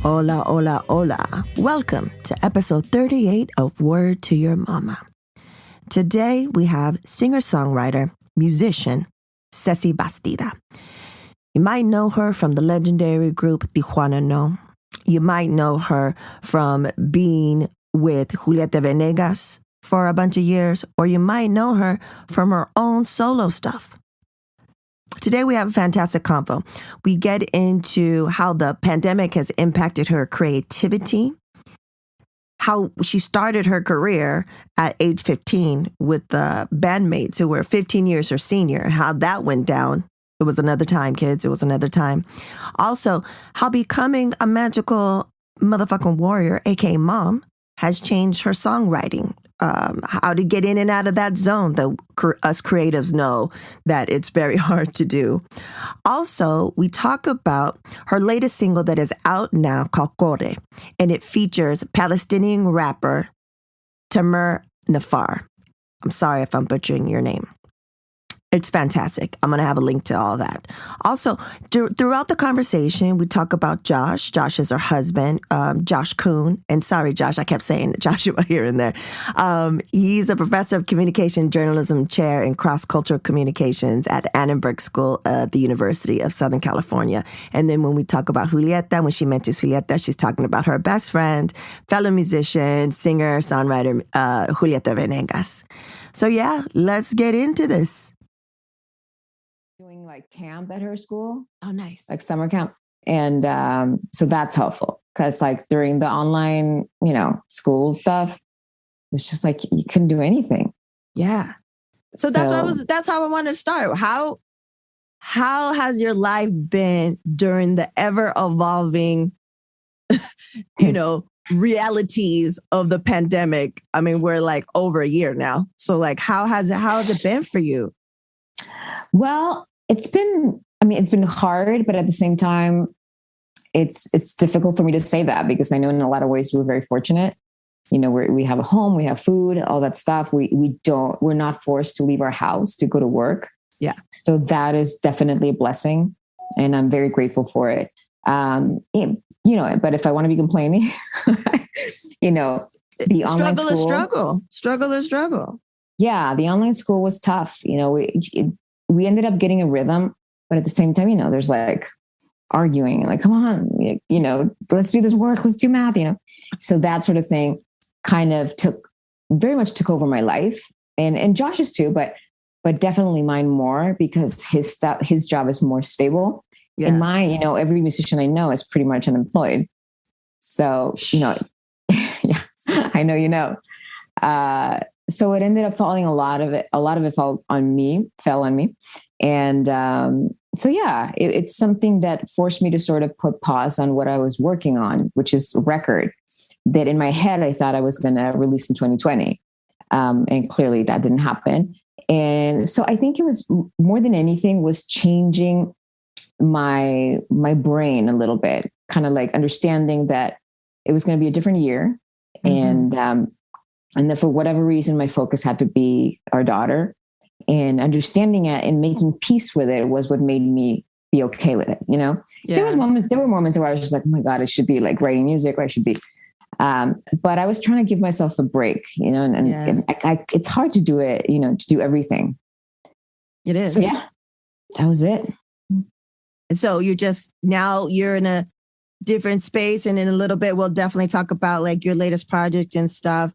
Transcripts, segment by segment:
Hola, hola, hola. Welcome to episode 38 of Word to Your Mama. Today we have singer-songwriter, musician, Ceci Bastida. You might know her from the legendary group Tijuana No. You might know her from being with Julieta Venegas for a bunch of years, or you might know her from her own solo stuff. Today we have a fantastic convo. We get into how the pandemic has impacted her creativity, how she started her career at age 15 with the bandmates who were 15 years her senior, how that went down. It was another time, kids. It was another time. Also, how becoming a magical motherfucking warrior, aka mom, has changed her songwriting. How to get in and out of that zone that us creatives know that it's very hard to do. Also, we talk about her latest single that is out now called Corre, and it features Palestinian rapper Tamer Nafar. I'm sorry if I'm butchering your name. It's fantastic. I'm going to have a link to all that. Also, throughout the conversation, we talk about Josh. Josh is her husband, Josh Kuhn. And sorry, Josh, I kept saying Joshua here and there. He's a professor of communication journalism chair in cross-cultural communications at Annenberg School at the University of Southern California. And then when we talk about Julieta, when she mentions Julieta, she's talking about her best friend, fellow musician, singer, songwriter, Julieta Venegas. So yeah, let's get into this. Doing like camp at her school. Oh, nice. Like summer camp. And so that's helpful because like during the online, school stuff, it's just like you couldn't do anything. Yeah. So that's how I want to start. How has your life been during the ever evolving, realities of the pandemic? I mean, we're like over a year now. So like, how has it been for you? Well, it's been hard, but at the same time, it's difficult for me to say that because I know in a lot of ways we're very fortunate. We have a home, we have food, all that stuff. We're not forced to leave our house to go to work. Yeah. So that is definitely a blessing. And I'm very grateful for it. But if I want to be complaining, the online school. Struggle is struggle. Yeah. The online school was tough. We ended up getting a rhythm, but at the same time, there's like arguing, like, come on, let's do this work, let's do math, So that sort of thing kind of very much took over my life and Josh's too, but definitely mine more because his job is more stable. Yeah. And mine, every musician I know is pretty much unemployed. So, yeah, I know, so it ended up falling, a lot of it fell on me. And so, yeah, it's something that forced me to sort of put pause on what I was working on, which is a record that in my head, I thought I was going to release in 2020. And clearly that didn't happen. And so I think it was more than anything was changing my brain a little bit, kind of like understanding that it was going to be a different year. Mm-hmm. And then for whatever reason, my focus had to be our daughter, and understanding it and making peace with it was what made me be okay with it. Yeah. There were moments where I was just like, oh my God, I should be like writing music, or I should be, but I was trying to give myself a break, and it's hard to do it, to do everything. It is. So yeah, that was it. And so you're in a different space, and in a little bit, we'll definitely talk about like your latest project and stuff.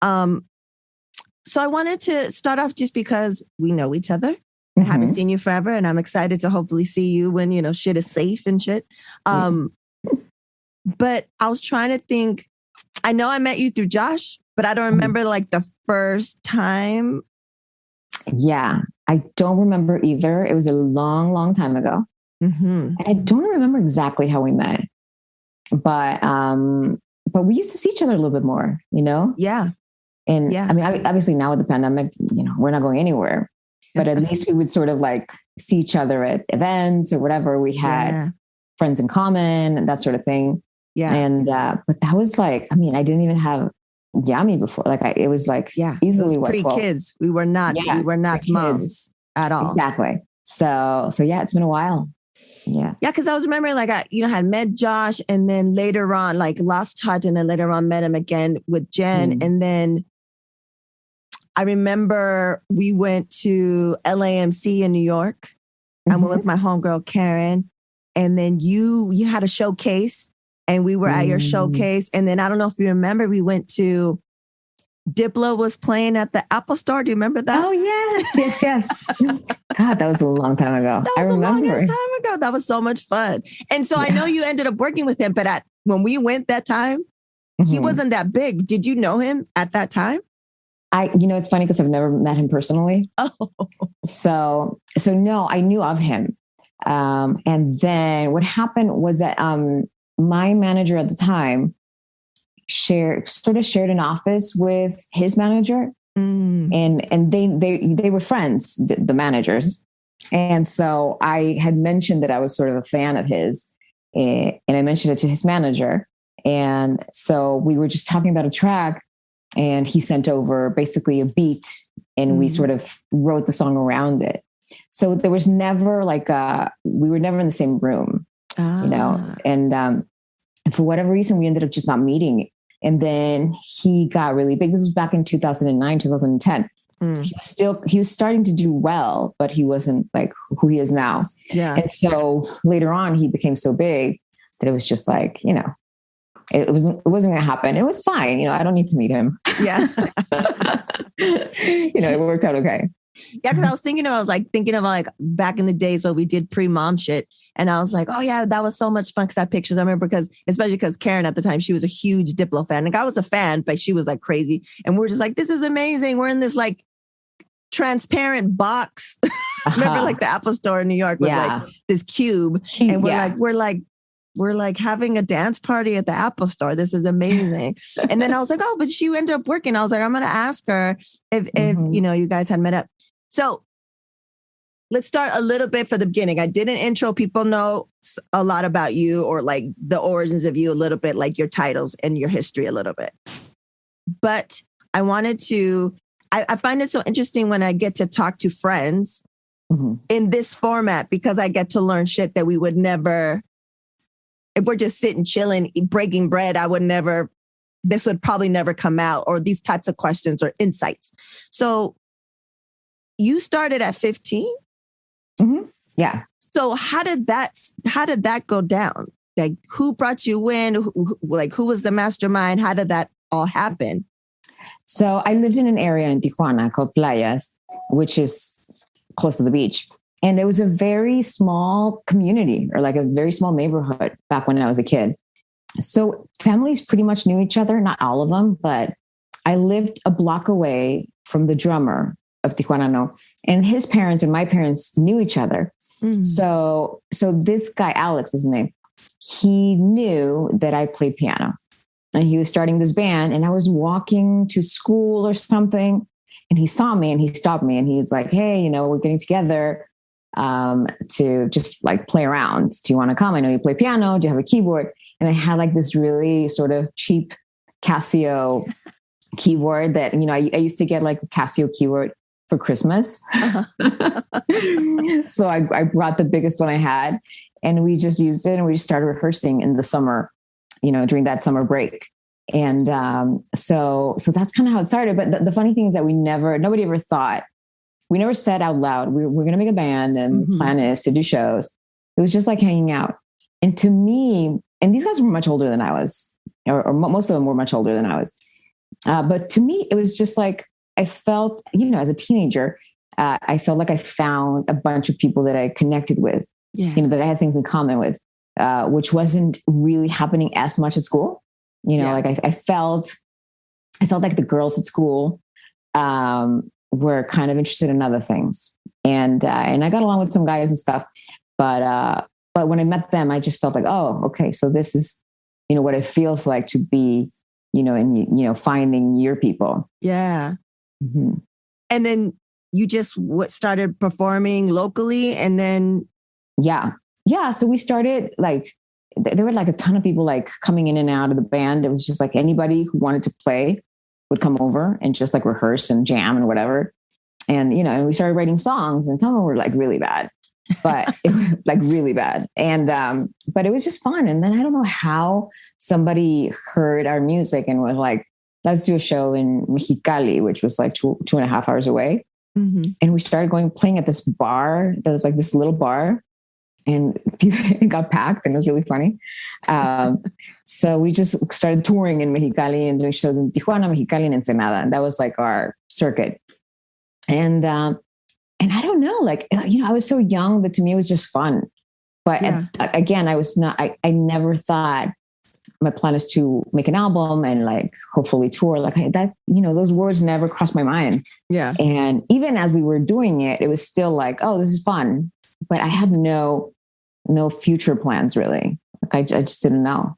So I wanted to start off just because we know each other. I haven't seen you forever, and I'm excited to hopefully see you when, shit is safe and shit. But I was trying to think, I know I met you through Josh, but I don't remember like the first time. Yeah, I don't remember either. It was a long, long time ago. Mm-hmm. I don't remember exactly how we met, but we used to see each other a little bit more, Yeah. And yeah. I mean, obviously now with the pandemic, we're not going anywhere, but at least we would sort of like see each other at events or whatever. We had friends in common and that sort of thing. Yeah. And, but that was like, I mean, I didn't even have Yami before. Like it was like, easily it was pre-kids. We were not moms at all. Exactly. So yeah, it's been a while. Yeah. Yeah, because I was remembering like I, had met Josh and then later on like lost touch and then later on met him again with Jen. And then I remember we went to LAMC in New York. I went with my homegirl Karen. And then you had a showcase and we were at your showcase. And then I don't know if you remember, we went to Diplo was playing at the Apple Store. Do you remember that? Oh, yes. God, that was a long time ago. That was a long time ago. That was so much fun. And so I know you ended up working with him, but when we went that time, he wasn't that big. Did you know him at that time? It's funny because I've never met him personally. Oh. So no, I knew of him. And then what happened was that my manager at the time shared an office with his manager. And they were friends, the managers. And so I had mentioned that I was sort of a fan of his, and I mentioned it to his manager. And so we were just talking about a track, and he sent over basically a beat, and we sort of wrote the song around it. So there was never we were never in the same room, and for whatever reason, we ended up just not meeting. And then he got really big. This was back in 2009, 2010. He was starting to do well, but he wasn't like who he is now. Yeah. And so later on, he became so big that it was just like, it wasn't going to happen. It was fine. I don't need to meet him. Yeah. It worked out okay. Yeah, because I was thinking of back in the days when we did pre-mom shit. And I was like, oh yeah, that was so much fun because I had pictures. I remember especially because Karen at the time, she was a huge Diplo fan. Like I was a fan, but she was like crazy. And we're just like, this is amazing. We're in this like transparent box. Remember like the Apple Store in New York was like this cube. And we're like having a dance party at the Apple Store. This is amazing. And then I was like, oh, but she ended up working. I was like, I'm going to ask her if you guys had met up. So let's start a little bit for the beginning. I did an intro. People know a lot about you or like the origins of you a little bit, like your titles and your history a little bit. But I wanted to, I find it so interesting when I get to talk to friends in this format because I get to learn shit that we would never, if we're just sitting, chilling, breaking bread, this would probably never come out, or these types of questions or insights. So you started at 15? Yeah. So how did that go down? Like who brought you in? Who was the mastermind? How did that all happen? So I lived in an area in Tijuana called Playas, which is close to the beach. And it was a very small community or like a very small neighborhood back when I was a kid. So families pretty much knew each other, not all of them, but I lived a block away from the drummer of Tijuana, No, and his parents and my parents knew each other. So this guy, Alex is his name, he knew that I played piano and he was starting this band, and I was walking to school or something, and he saw me and he stopped me and he's like, hey, we're getting together to just like play around. Do you want to come? I know you play piano. Do you have a keyboard? And I had like this really sort of cheap Casio keyboard that, I used to get like a Casio keyboard for Christmas. So I brought the biggest one I had, and we just used it, and we just started rehearsing in the summer, during that summer break. And so that's kind of how it started. But the funny thing is that nobody ever thought, we never said out loud, we're going to make a band and plan is to do shows. It was just like hanging out. And to me, and these guys were much older than I was, or most of them were much older than I was. But to me, it was just like, I felt, as a teenager, I felt like I found a bunch of people that I connected with, that I had things in common with, which wasn't really happening as much at school. Like I felt like the girls at school were kind of interested in other things. And I got along with some guys and stuff, but when I met them, I just felt like, oh, okay. So this is, what it feels like to be, finding your people. Yeah. And then you just started performing locally, and then. Yeah. So we started like, there were like a ton of people like coming in and out of the band. It was just like anybody who wanted to play would come over and just like rehearse and jam and whatever. And, and we started writing songs, and some of them were like really bad. but it was like really bad. And, but it was just fun. And then I don't know how somebody heard our music and was like, let's do a show in Mexicali, which was like 2.5 hours away. Mm-hmm. And we started playing at this bar. There was like this little bar, and it got packed, and it was really funny. So we just started touring in Mexicali and doing shows in Tijuana, Mexicali, and Ensenada. And that was like our circuit. And I don't know, like, I was so young that to me it was just fun. But again, I never thought my plan is to make an album and like hopefully tour like that. Those words never crossed my mind. Yeah. And even as we were doing it, it was still like, oh, this is fun. But I had no future plans really. Like I just didn't know.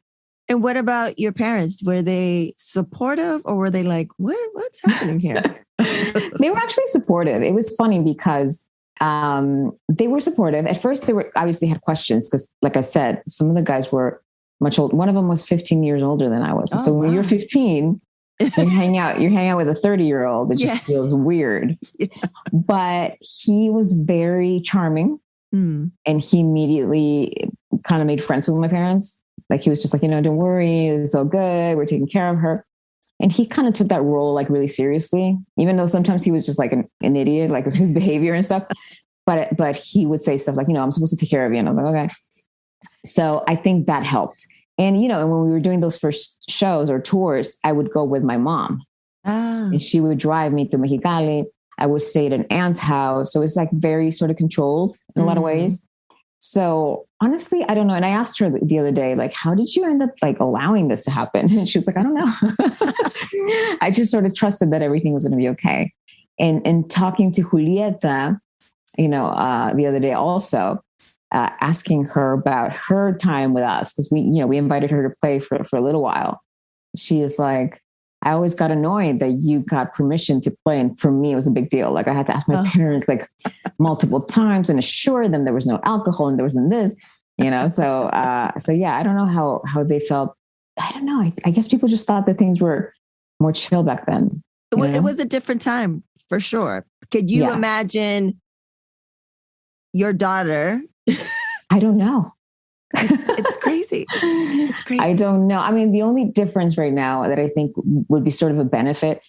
And what about your parents? Were they supportive, or were they like, what's happening here? They were actually supportive. It was funny because they were supportive. At first, they were obviously had questions because, like I said, some of the guys were much older. One of them was 15 years older than I was. So when you're 15, you hang out with a 30-year-old. It just feels weird. Yeah. But he was very charming. And he immediately kind of made friends with my parents. Like he was just like, don't worry, it's all good. We're taking care of her. And he kind of took that role like really seriously, even though sometimes he was just like an idiot, like with his behavior and stuff. But he would say stuff like, I'm supposed to take care of you. And I was like, okay. So I think that helped. And, and when we were doing those first shows or tours, I would go with my mom. And she would drive me to Mexicali. I would stay at an aunt's house. So it's like very sort of controlled in a lot of ways. So honestly, I don't know. And I asked her the other day, like, how did you end up like allowing this to happen? And she was like, I don't know. I just sort of trusted that everything was going to be okay. And talking to Julieta, the other day also, asking her about her time with us, because we invited her to play for a little while. She is like, I always got annoyed that you got permission to play. And for me, it was a big deal. Like I had to ask my parents like multiple times and assure them there was no alcohol and there wasn't this, So yeah, I don't know how they felt. I don't know. I guess people just thought that things were more chill back then. It was a different time for sure. Could you imagine your daughter? I don't know. It's crazy. It's crazy. I don't know. I mean, the only difference right now that I think would be sort of a benefit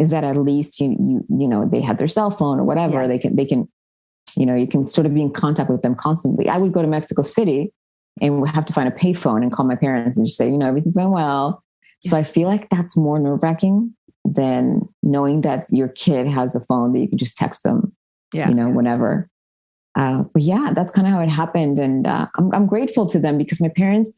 is that at least they have their cell phone or whatever. Yeah. They can, you can sort of be in contact with them constantly. I would go to Mexico City and would have to find a payphone and call my parents and just say, everything's going well. Yeah. So I feel like that's more nerve-wracking than knowing that your kid has a phone that you can just text them, whenever. But yeah, that's kind of how it happened. And I'm grateful to them because my parents,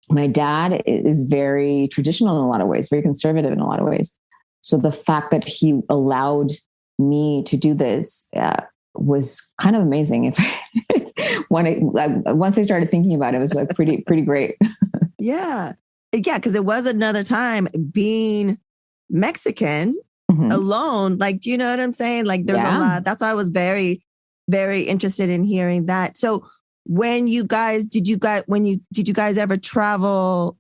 my dad is very traditional in a lot of ways, very conservative in a lot of ways. So the fact that he allowed me to do this was kind of amazing. Once I started thinking about it, it was like pretty great. Yeah. Yeah. Because it was another time being Mexican alone. Like, do you know what I'm saying? Like there's a lot. That's why I was very, very interested in hearing that. So did you guys ever travel?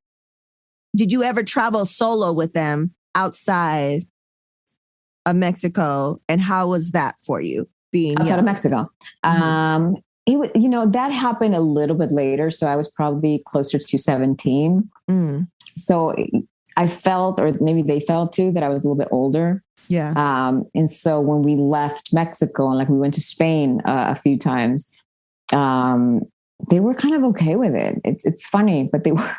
Did you ever travel solo with them outside of Mexico? And how was that for you being outside of Mexico? That happened a little bit later. So I was probably closer to 17. So I felt, or maybe they felt too, that I was a little bit older. Yeah. And so when we left Mexico and like we went to Spain a few times, they were kind of okay with it. It's funny, but they were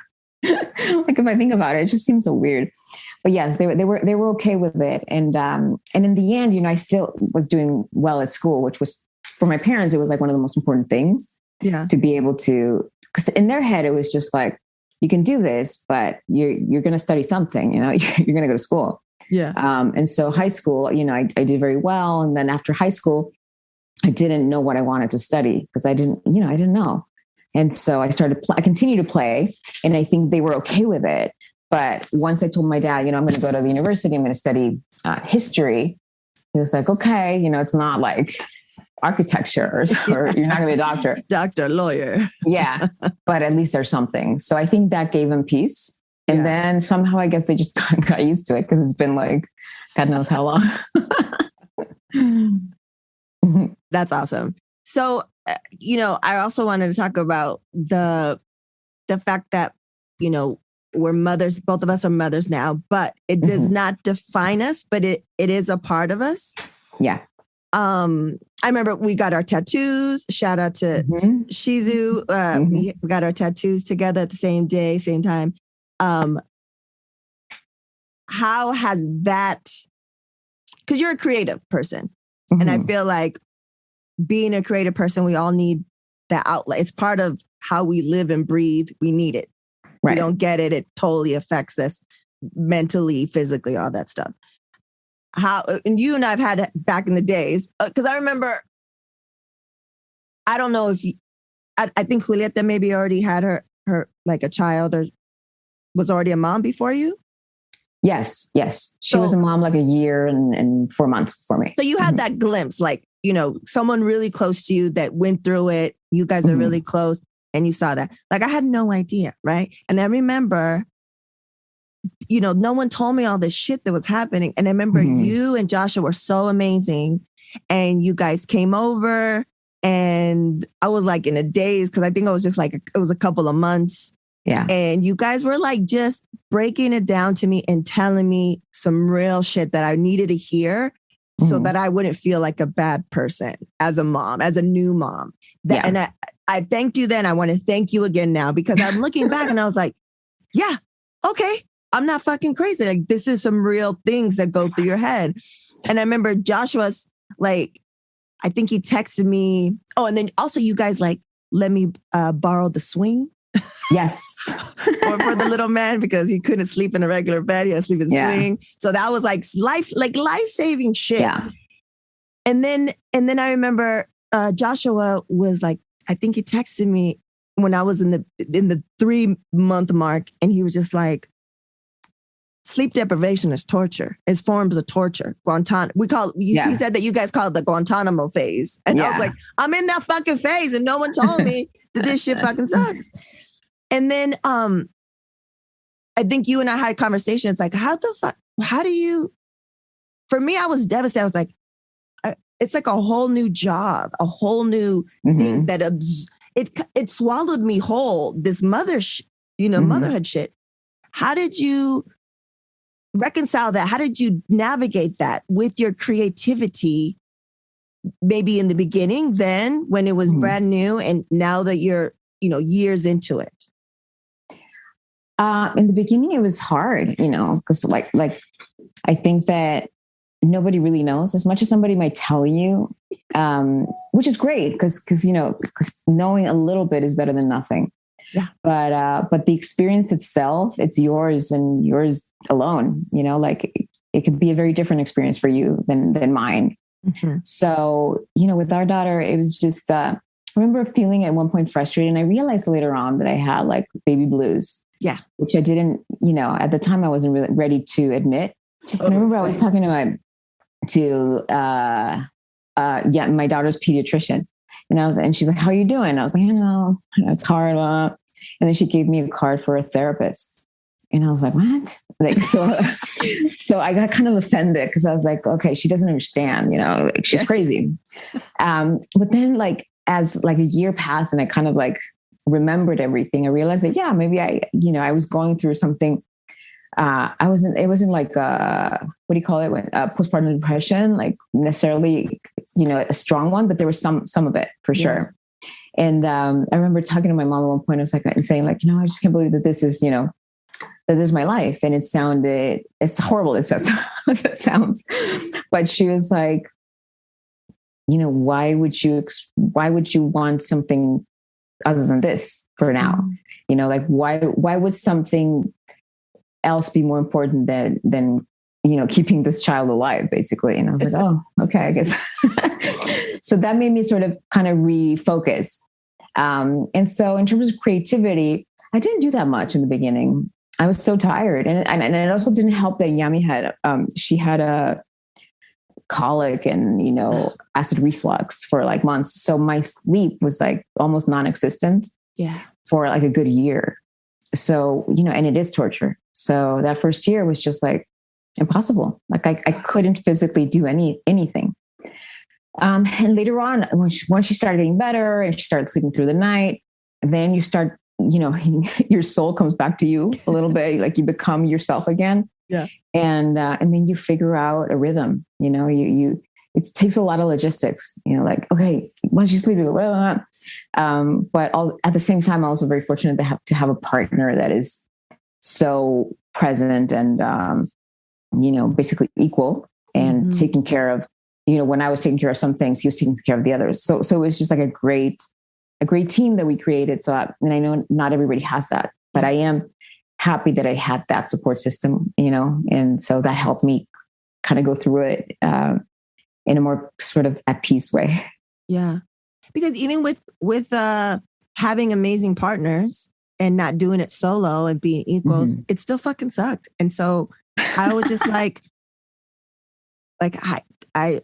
like, if I think about it, it just seems so weird. But yes, they were okay with it. And in the end, I still was doing well at school, which was for my parents, it was like one of the most important things. Yeah. To be able to, because in their head, it was just like, you can do this, but you're going to study something, you're going to go to school. Yeah. And so high school, I did very well. And then after high school, I didn't know what I wanted to study because I didn't know. And so I continued to play, and I think they were okay with it. But once I told my dad, I'm going to go to the university, I'm going to study history. He was like, okay, it's not like architecture or you're not going to be a doctor. Doctor, lawyer. Yeah. But at least there's something. So I think that gave him peace. And then somehow I guess they just got used to it because it's been like, God knows how long. That's awesome. So, I also wanted to talk about the fact that, we're mothers, both of us are mothers now, but it does not define us, but it is a part of us. Yeah. I remember we got our tattoos. Shout out to Shizu. We got our tattoos together at the same day, same time. How has that, because you're a creative person, and I feel like being a creative person, we all need that outlet. It's part of how we live and breathe. We need it. Right. We don't get it. It totally affects us mentally, physically, all that stuff. And you and I've had back in the days, because I remember, I don't know if I think Julieta maybe already had her like a child or was already a mom before you. Yes. She was a mom like a year and 4 months before me. So you had that glimpse, like, someone really close to you that went through it. You guys are really close and you saw that. Like, I had no idea, right? And I remember, no one told me all this shit that was happening. And I remember you and Joshua were so amazing. And you guys came over and I was like in a daze because I think I was just like, it was a couple of months. Yeah. And you guys were like just breaking it down to me and telling me some real shit that I needed to hear so that I wouldn't feel like a bad person as a mom, as a new mom. And I thanked you then. I want to thank you again now because I'm looking back and I was like, yeah, okay. I'm not fucking crazy. Like, this is some real things that go through your head. And I remember Joshua's like, I think he texted me. Oh, and then also you guys like, let me borrow the swing. Yes. Or for the little man because he couldn't sleep in a regular bed. He had to sleep in the swing. So that was like life-saving shit. Yeah. And then I remember Joshua was like, I think he texted me when I was in the 3-month mark. And he was just like, sleep deprivation is torture. It's forms of torture. He said that you guys call it the Guantanamo phase. And I was like, I'm in that fucking phase and no one told me that this shit fucking sucks. And then I think you and I had a conversation. It's like, how do you, for me, I was devastated. I was like, it's like a whole new job, a whole new thing that it swallowed me whole. This motherhood shit. How did you reconcile that? How did you navigate that with your creativity? Maybe in the beginning, then when it was brand new, and now that you're, years into it. In the beginning, it was hard, because like I think that nobody really knows as much as somebody might tell you, which is great because knowing a little bit is better than nothing. Yeah. But the experience itself, it's yours and yours alone. Like it could be a very different experience for you than mine. Mm-hmm. So with our daughter, it was just. I remember feeling at one point frustrated, and I realized later on that I had like baby blues. Yeah, which I didn't. At the time, I wasn't really ready to admit. Totally. I remember I was talking to my daughter's pediatrician, and she's like, "How are you doing?" I was like, it's hard. And then she gave me a card for a therapist. And I was like, what? Like, so I got kind of offended because I was like, okay, she doesn't understand, like she's crazy. But then like, as like a year passed and I kind of like remembered everything, I realized that, maybe I was going through something. It wasn't like, what do you call it? Postpartum depression, like necessarily, a strong one, but there was some of it for sure. And I remember talking to my mom at one point. I was like saying like, I just can't believe that this is, that this is my life. And it's horrible. It sounds, but she was like, why would you want something other than this for now? Like why would something else be more important than keeping this child alive, basically? And I was like, oh, okay, I guess. So that made me sort of kind of refocus. And so in terms of creativity, I didn't do that much in the beginning. I was so tired. And it also didn't help that Yami she had a colic and, acid reflux for like months. So my sleep was like almost non-existent for like a good year. So, and it is torture. So that first year was just like impossible. Like I couldn't physically do anything. And later on, once she started getting better and she started sleeping through the night, then you start, your soul comes back to you a little bit, like you become yourself again. Yeah. And then you figure out a rhythm, it takes a lot of logistics, like, okay, once you sleep, but at the same time, I'm also very fortunate to have a partner that is so present and, basically equal and taking care of, when I was taking care of some things, he was taking care of the others. So it was just like a great team that we created. So I know not everybody has that, but I am happy that I had that support system, and so that helped me kind of go through it in a more sort of at peace way. Yeah. Because even with having amazing partners and not doing it solo and being equals, it still fucking sucked. And so I was just like I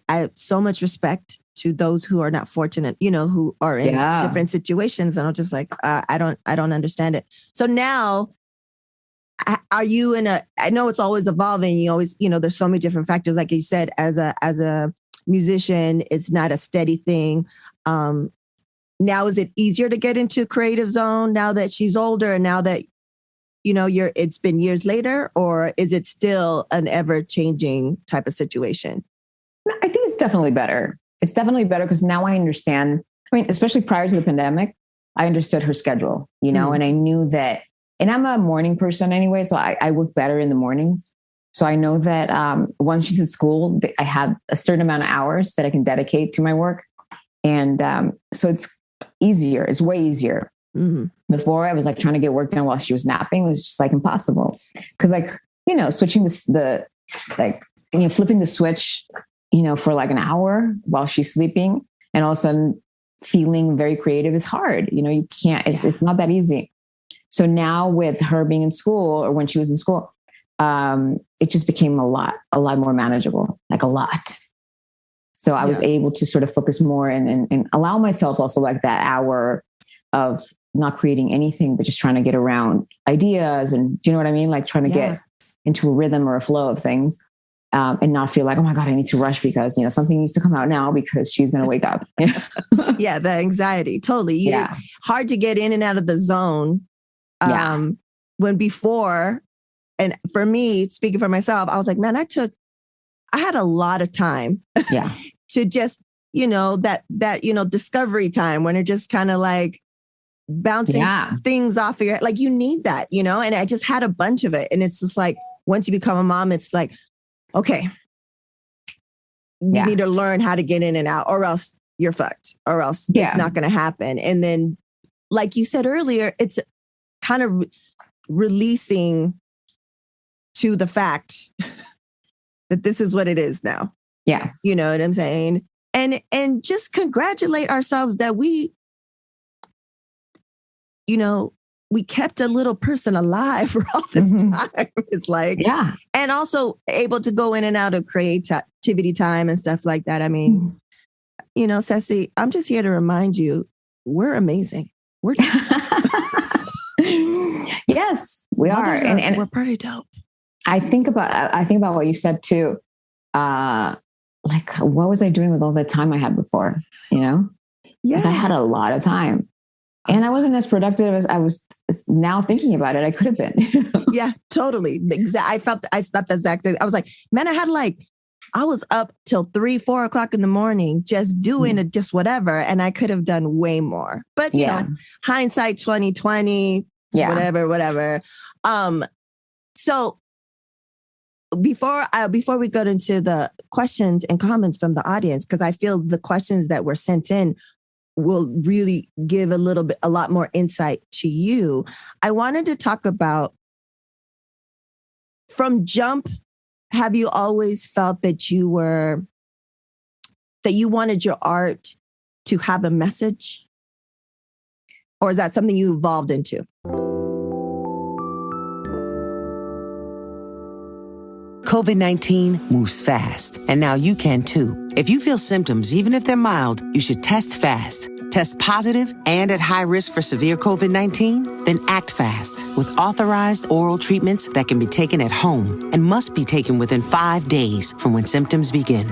have so much respect to those who are not fortunate, who are in different situations. And I'm just like, I don't understand it. So now, are you I know it's always evolving. You always, there's so many different factors. Like you said, as a musician, it's not a steady thing. Now, is it easier to get into creative zone now that she's older and now that, it's been years later, or is it still an ever changing type of situation? I think it's definitely better. It's definitely better because now I understand. I mean, especially prior to the pandemic, I understood her schedule, and I knew that, and I'm a morning person anyway, so I work better in the mornings. So I know that once she's at school, I have a certain amount of hours that I can dedicate to my work. And so it's easier. It's way easier. Mm-hmm. Before I was like trying to get work done while she was napping. It was just like impossible. Cause like, switching flipping the switch, for like an hour while she's sleeping and all of a sudden feeling very creative is hard. You can't, it's not that easy. So now with her being in school or when she was in school, it just became a lot more manageable, like a lot. So I was able to sort of focus more and allow myself also like that hour of not creating anything, but just trying to get around ideas. And do you know what I mean? Like trying to get into a rhythm or a flow of things and not feel like, oh my God, I need to rush because, something needs to come out now because she's going to wake up. Yeah. The anxiety. Totally. Hard to get in and out of the zone. When before, and for me, speaking for myself, I was like, man, I had a lot of time to just, that discovery time when it just kind of like bouncing things off of your head. Like you need that, and I just had a bunch of it. And it's just like, once you become a mom, it's like, okay, you need to learn how to get in and out or else you're fucked or else it's not going to happen. And then, like you said earlier, it's kind of releasing to the fact that this is what it is now. Yeah. You know what I'm saying? And just congratulate ourselves that we kept a little person alive for all this time. It's like, and also able to go in and out of creativity time and stuff like that. I mean, Ceci, I'm just here to remind you, we're amazing. We're yes, we are. And we're pretty dope. I think about what you said too. Like, what was I doing with all the time I had before? Yeah, I had a lot of time, and I wasn't as productive as I was. Now thinking about it, I could have been. Yeah, totally. I thought the exact thing. I was like, man, I was up till 3-4 o'clock in the morning, just doing it, just whatever, and I could have done way more. But hindsight 2020, whatever. So. Before we go into the questions and comments from the audience, because I feel the questions that were sent in will really give a lot more insight to you. I wanted to talk about from jump. Have you always felt that you wanted your art to have a message, or is that something you evolved into? COVID-19 moves fast, and now you can too. If you feel symptoms, even if they're mild, you should test fast. Test positive and at high risk for severe COVID-19? Then act fast with authorized oral treatments that can be taken at home and must be taken within 5 days from when symptoms begin.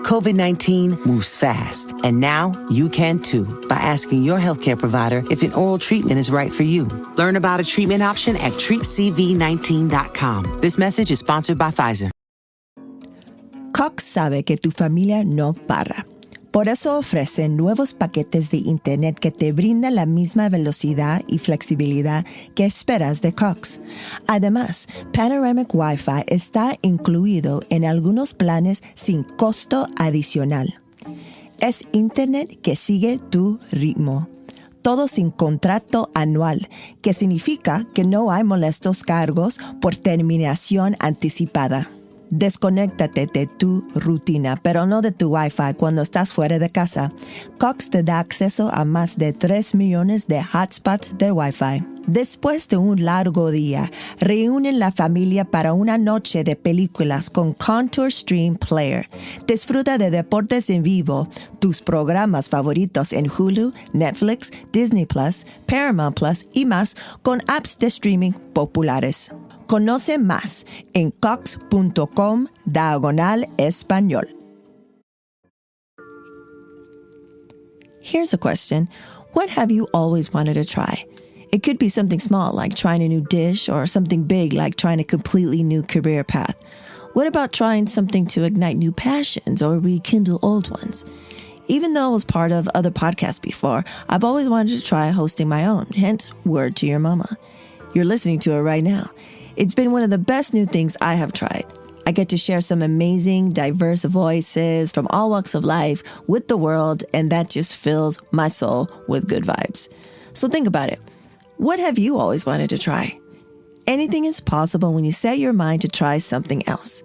COVID-19 moves fast, and now you can too by asking your healthcare provider if an oral treatment is right for you. Learn about a treatment option at treatcv19.com. This message is sponsored by Pfizer. Cox sabe que tu familia no para. Por eso ofrece nuevos paquetes de Internet que te brindan la misma velocidad y flexibilidad que esperas de Cox. Además, Panoramic Wi-Fi está incluido en algunos planes sin costo adicional. Es Internet que sigue tu ritmo. Todo sin contrato anual, que significa que no hay molestos cargos por terminación anticipada. Desconéctate de tu rutina, pero no de tu Wi-Fi cuando estás fuera de casa. Cox te da acceso a más de 3 millones de hotspots de Wi-Fi. Después de un largo día, reúnen la familia para una noche de películas con Contour Stream Player. Disfruta de deportes en vivo, tus programas favoritos en Hulu, Netflix, Disney Plus, Paramount Plus y más con apps de streaming populares. Conoce más en cox.com/español. Here's a question. What have you always wanted to try? It could be something small, like trying a new dish, or something big, like trying a completely new career path. What about trying something to ignite new passions or rekindle old ones? Even though I was part of other podcasts before, I've always wanted to try hosting my own, hence Word to Your Mama. You're listening to it right now. It's been one of the best new things I have tried. I get to share some amazing, diverse voices from all walks of life with the world, and that just fills my soul with good vibes. So think about it. What have you always wanted to try? Anything is possible when you set your mind to try something else.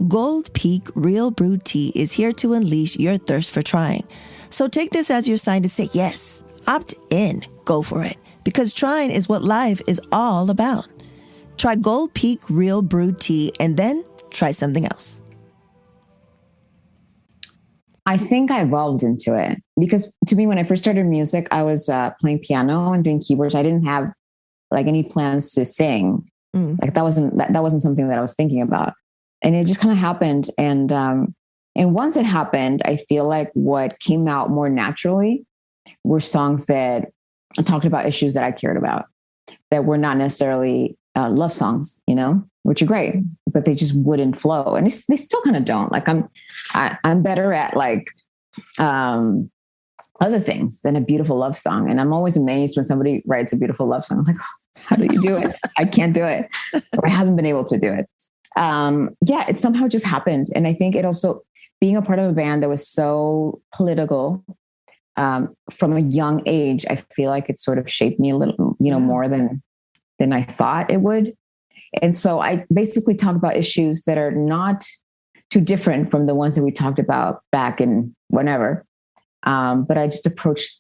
Gold Peak Real Brewed Tea is here to unleash your thirst for trying. So take this as your sign to say yes. Opt in. Go for it. Because trying is what life is all about. Try Gold Peak Real Brewed Tea and then try something else. I think I evolved into it because to me, when I first started music, I was playing piano and doing keyboards. I didn't have like any plans to sing. Like that wasn't something that I was thinking about, and it just kind of happened. And once it happened, I feel like what came out more naturally were songs that talked about issues that I cared about, that were not necessarily love songs, which are great, but they just wouldn't flow. And they still kind of don't. Like I'm better at like other things than a beautiful love song. And I'm always amazed when somebody writes a beautiful love song. I'm like, oh, how do you do it? I can't do it. Or I haven't been able to do it. It somehow just happened. And I think it also, being a part of a band that was so political from a young age, I feel like it sort of shaped me a little, more than I thought it would. And so I basically talk about issues that are not too different from the ones that we talked about back in whenever. But I just approach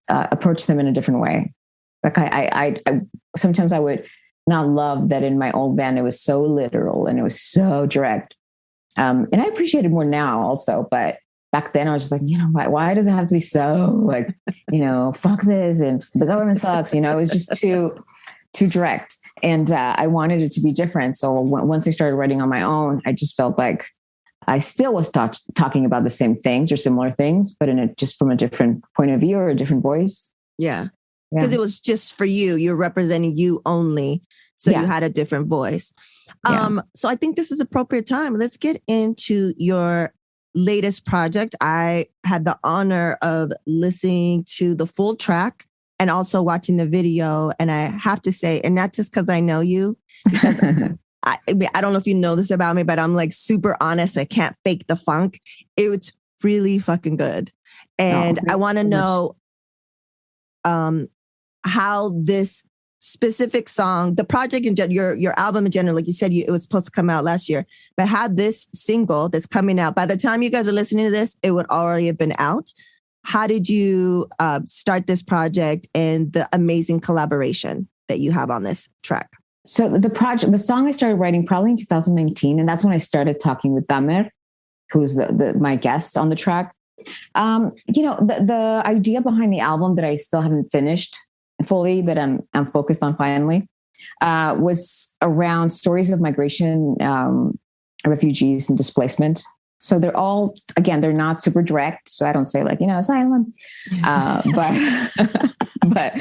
them in a different way. Like I sometimes I would not love that in my old band, it was so literal and it was so direct. And I appreciate it more now also, but back then I was just like, why does it have to be so like, fuck this and the government sucks, it was just too direct. And I wanted it to be different. So once I started writing on my own, I just felt like I still was talking about the same things or similar things, but just from a different point of view or a different voice. Yeah. Because it was just for you. You're representing you only. So you had a different voice. So I think this is appropriate time. Let's get into your latest project. I had the honor of listening to the full track and also watching the video. And I have to say, and not just because I know you, because I don't know if you know this about me, but I'm like super honest. I can't fake the funk. It's really fucking good. And I want to know how this specific song, the project, in your album in general, like you said, it was supposed to come out last year, but how this single that's coming out, by the time you guys are listening to this, it would already have been out. How did you start this project and the amazing collaboration that you have on this track? So the song I started writing probably in 2019. And that's when I started talking with Damer, who's my guest on the track. The idea behind the album that I still haven't finished fully, that I'm focused on finally, was around stories of migration, refugees and displacement So they're all, again, they're not super direct. So I don't say like, asylum, but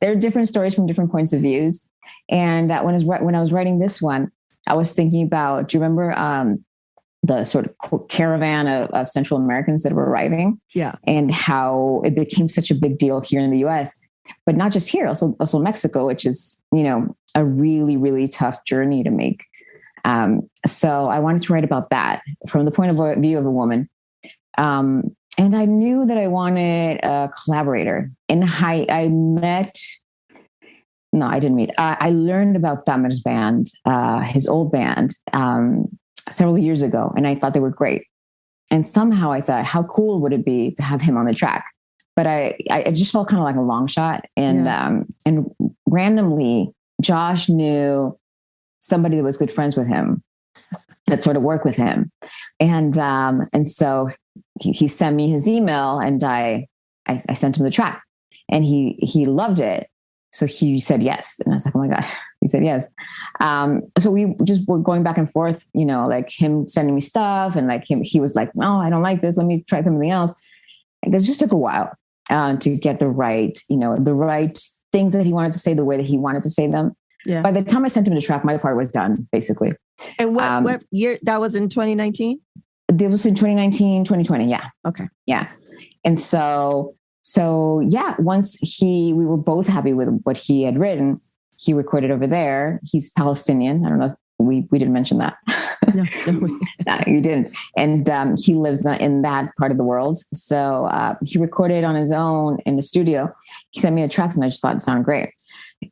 they're different stories from different points of views. And when I was writing this one, I was thinking about, do you remember the sort of caravan of Central Americans that were arriving? Yeah. And how it became such a big deal here in the US, but not just here, also Mexico, which is, a really, really tough journey to make. So I wanted to write about that from the point of view of a woman. And I knew that I wanted a collaborator. And I learned about Tamer's band, his old band, several years ago. And I thought they were great. And somehow I thought, how cool would it be to have him on the track? But I just felt kind of like a long shot. And randomly, Josh knew somebody that was good friends with him that sort of worked with him. And so he sent me his email, and I sent him the track, and he loved it. So he said yes. And I was like, oh my gosh, he said yes. So we just were going back and forth, like him sending me stuff, and like he was like, no, I don't like this. Let me try something else. It just took a while to get the right things that he wanted to say the way that he wanted to say them. Yeah. By the time I sent him the track, my part was done, basically. And what year? That was in 2019? It was in 2019, 2020. Yeah. Okay. Yeah. And so yeah, once we were both happy with what he had written, he recorded over there. He's Palestinian. I don't know if we didn't mention that. No, you didn't. And he lives in that part of the world. So he recorded on his own in the studio. He sent me the tracks, and I just thought it sounded great.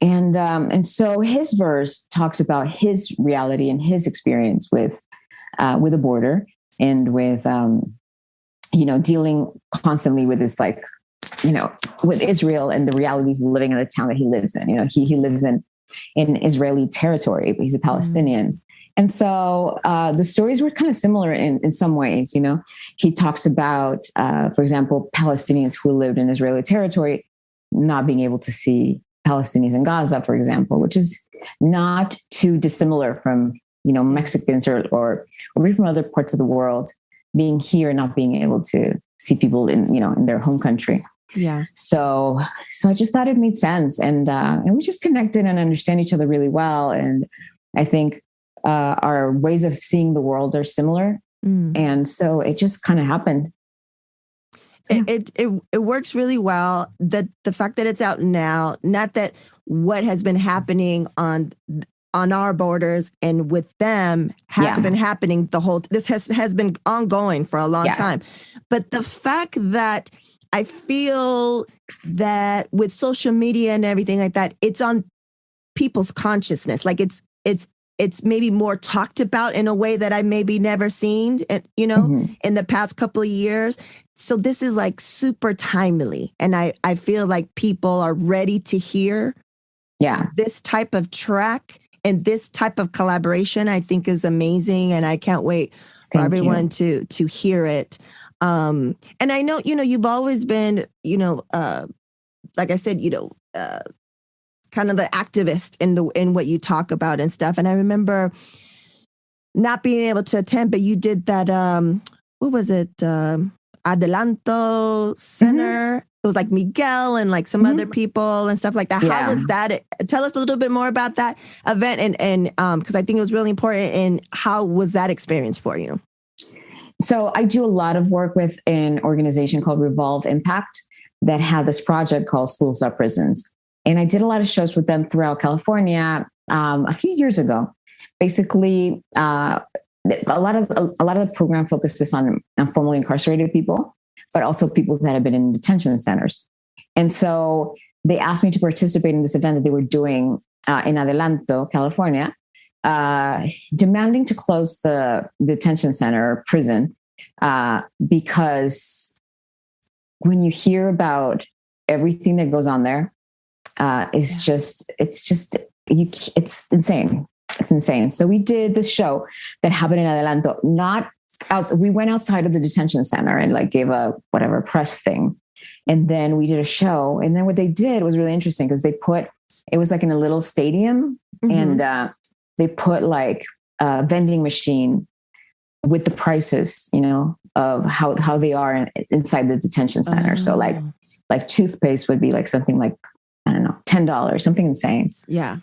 And so his verse talks about his reality and his experience with the border, and with dealing constantly with this, like, with Israel and the realities of living in the town that he lives in. He lives in Israeli territory, but he's a Palestinian. And so the stories were kind of similar in some ways. He talks about, for example, Palestinians who lived in Israeli territory not being able to see Palestinians in Gaza, for example, which is not too dissimilar from, Mexicans or maybe from other parts of the world being here and not being able to see people in their home country. Yeah. So I just thought it made sense, and we just connected and understand each other really well. And I think our ways of seeing the world are similar. And so it just kind of happened. So, yeah. It works really well. The fact that it's out now, not that what has been happening on our borders and with them has been happening this has been ongoing for a long time. But the fact that I feel that with social media and everything like that, it's on people's consciousness. Like it's maybe more talked about in a way that I maybe never seen, in the past couple of years. So this is like super timely. And I feel like people are ready to hear this type of track, and this type of collaboration, I think, is amazing. And I can't wait for everyone to hear it. And I know, you've always been, like I said, kind of an activist in what you talk about and stuff. And I remember not being able to attend, but you did that, what was it? Adelanto Center. Mm-hmm. It was like Miguel and like some other people and stuff like that. Yeah. How was that? Tell us a little bit more about that event. And because I think it was really important. And how was that experience for you? So I do a lot of work with an organization called Revolve Impact that had this project called Schools Not Prisons. And I did a lot of shows with them throughout California a few years ago. Basically, a lot of the program focuses on formerly incarcerated people, but also people that have been in detention centers. And so they asked me to participate in this event that they were doing in Adelanto, California, demanding to close the detention center or prison because when you hear about everything that goes on there, it's insane. It's insane. So we did this show that happened in Adelanto. We went outside of the detention center and like gave a whatever press thing, and then we did a show. And then what they did was really interesting because it was like in a little stadium, and they put like a vending machine with the prices, of how they are inside the detention center. So like toothpaste would be like something like, I don't know, $10, something insane. Yeah.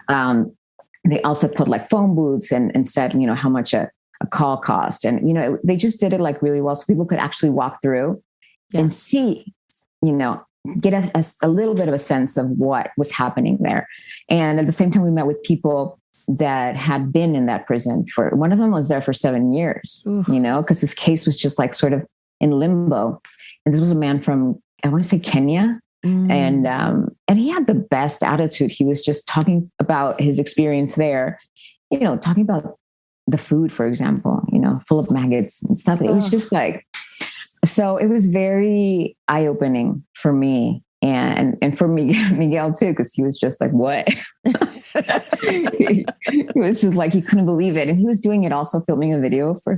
They also put like phone booths and said, how much a call cost. And, they just did it like really well. So people could actually walk through and see, get a little bit of a sense of what was happening there. And at the same time, we met with people that had been in that prison one of them was there for 7 years, because his case was just like sort of in limbo. And this was a man from, I want to say Kenya. And he had the best attitude. He was just talking about his experience there, talking about the food, for example, full of maggots and stuff. It was just like, so it was very eye-opening for me and for Miguel too, because he was just like, what? he was just like, he couldn't believe it. And he was doing it, also filming a video for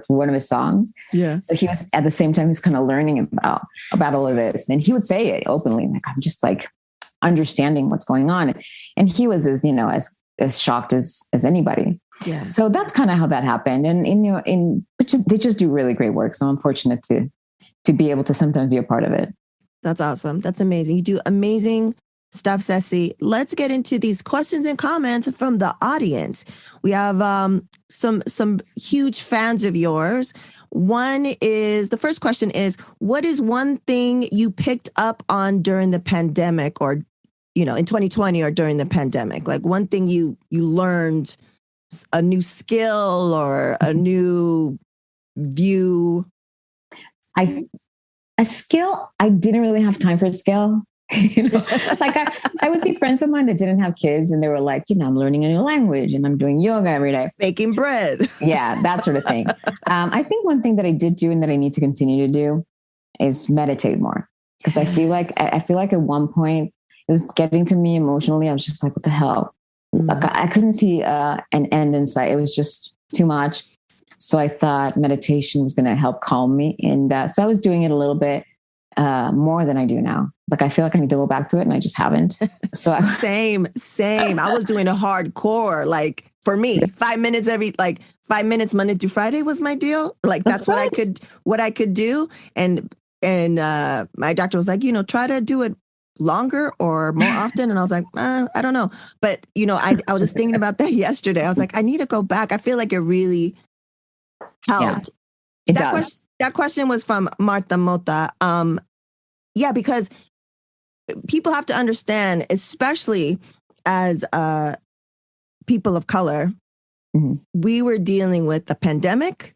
one of his songs. Yeah. So he was at the same time, he's kind of learning about all of this. And he would say it openly, like, I'm just like understanding what's going on. And he was as shocked as anybody. Yeah. So that's kind of how that happened. And they just do really great work. So I'm fortunate to be able to sometimes be a part of it. That's awesome. That's amazing. You do amazing stuff, Ceci. Let's get into these questions and comments from the audience. We have some huge fans of yours. The first question is, what is one thing you picked up on during the pandemic, or, in 2020 or during the pandemic? Like one thing you learned, a new skill or a new view? A skill, I didn't really have time for a skill. Like I would see friends of mine that didn't have kids and they were like, I'm learning a new language and I'm doing yoga every day. Baking bread. Yeah, that sort of thing. I think one thing that I did do and that I need to continue to do is meditate more. Because I feel like at one point it was getting to me emotionally. I was just like, what the hell? Like, I couldn't see an end in sight. It was just too much. So I thought meditation was going to help calm me in that. So I was doing it a little bit more than I do now. Like, I feel like I need to go back to it and I just haven't. So Same. I was doing a hardcore, like for me, 5 minutes 5 minutes Monday through Friday was my deal. Like that's what I could do. And my doctor was like, try to do it longer or more often. And I was like, I don't know. But, I was just thinking about that yesterday. I was like, I need to go back. I feel like it really helped. Yeah, that question was from Martha Mota. Because people have to understand, especially as people of color, we were dealing with the pandemic.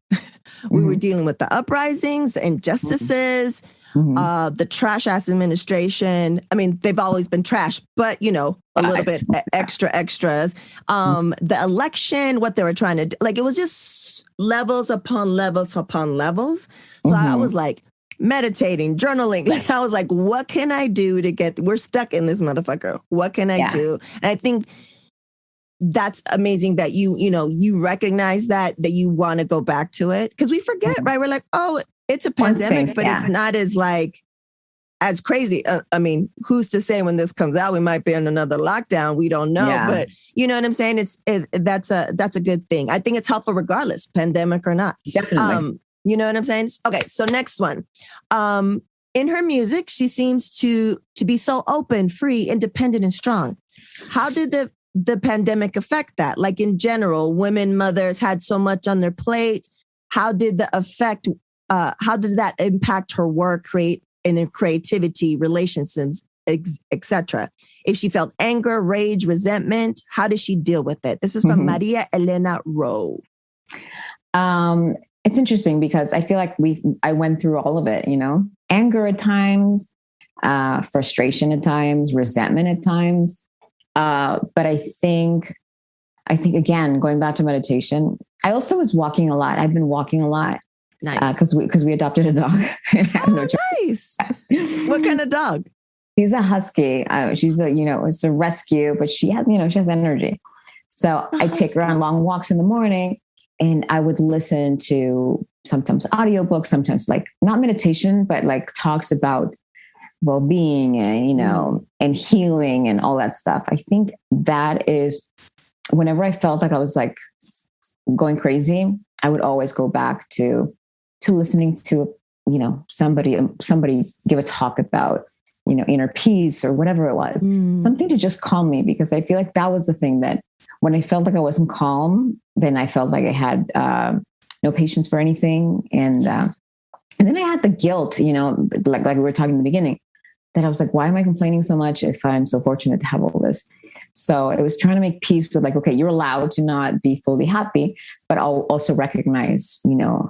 We were dealing with the uprisings, the injustices, the trash ass administration. I mean, they've always been trash, but a little bit extras. The election, what they were trying to do, like it was just levels upon levels upon levels. So I was like meditating, journaling. Like I was like, what can I do we're stuck in this motherfucker. What can I do? And I think that's amazing that you recognize that you want to go back to it. Cause we forget, right? We're like, oh, it's a pandemic, but it's not as crazy. I mean, who's to say when this comes out, we might be in another lockdown. We don't know, but you know what I'm saying? That's a good thing. I think it's helpful regardless, pandemic or not. Definitely. You know what I'm saying? Okay. So next one, in her music, she seems to be so open, free, independent, and strong. How did the pandemic affect that? Like in general, women, mothers had so much on their plate. How did that impact her work, creativity, relationships, etc.? If she felt anger, rage, resentment, how did she deal with it? This is from Maria Elena Rowe. It's interesting because I feel like I went through all of it, anger at times, frustration at times, resentment at times. But I think again, going back to meditation, I also was walking a lot. I've been walking a lot. Nice. Because we adopted a dog. Nice. What kind of dog? She's a husky. She's it's a rescue, but she has energy. So I take her on long walks in the morning and I would listen to sometimes audiobooks, sometimes like not meditation, but like talks about well-being and, and healing and all that stuff. I think that is whenever I felt like I was like going crazy, I would always go back to listening to, somebody give a talk about, inner peace or whatever it was, something to just calm me, because I feel like that was the thing that when I felt like I wasn't calm, then I felt like I had no patience for anything. And then I had the guilt, like we were talking in the beginning, that I was like, why am I complaining so much if I'm so fortunate to have all this? So it was trying to make peace with like, okay, you're allowed to not be fully happy, but I'll also recognize,